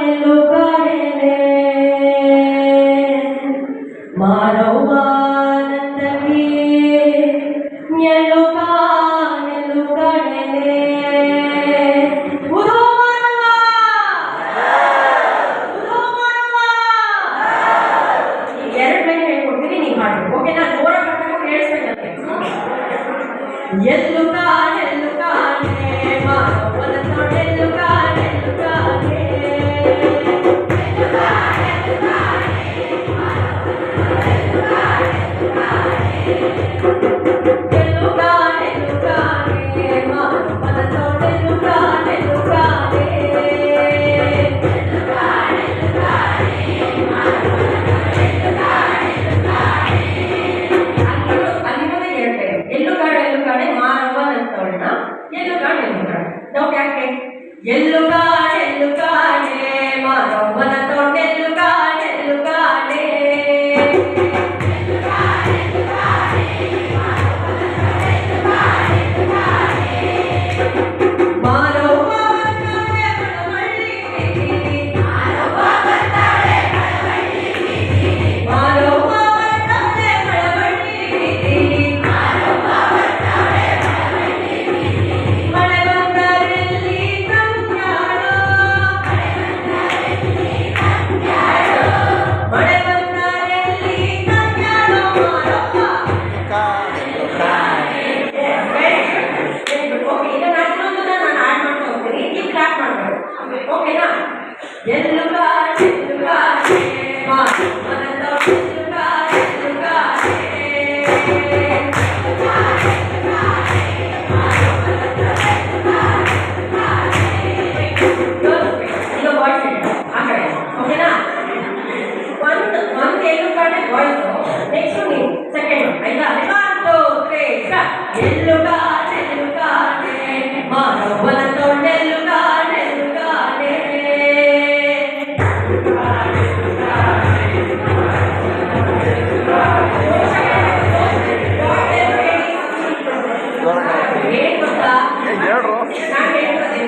ನಿಲ್ಲುಗಡೆನೆ ಮಾನವಾನಂದಕ್ಕೆ ನಿಲ್ಲುಗಡೆನೆ ಉದೋ ಮಾನವ ಎರಡು ಲೈನ್ ಹೇಳ್ಕೊಡ್ತೀನಿ ನೀವು ಹಾಡ್ಬೇಕು ಓಕೆನಾ ಜೋರಾಗಿ ಹಾಡ್ಬೇಕು ಕೇಳಿಸ್ಬೇಕಂತೆ ಎಲ್ಲುಗಾನೆ ಮಾನವನ ತೊಡೆಲ್ಲುಗಾನೆ ಎಲ್ಲುಗಾನೆ ಮಾನವನ ತೊಡೆಲ್ಲುಗಾನೆ ಓಕೆನಾ ಎಲ್ಲುಗಾನೆ ಮಾನವನ ತೊಡೆಲ್ಲುಗಾನೆ ಈಗ ವಾಯ್ಸ್ ಆ ಕಡೆ ಓಕೆನಾ ಒಂದು ಎಲ್ಲುಗಾನೆ ವಾಯ್ಸ್ ನೆಕ್ಸ್ಟ್ ನೀವು ಸೆಕೆಂಡ್ ಆಯ್ತಾ 1 2 3 ಎಲ್ಲುಗಾನೆ ಮಾನವನ ತೊಡೆಲ್ಲುಗಾನೆ ಏನು ಗೊತ್ತಾ ನಾನು ಹೇಳ್ತೇನೆ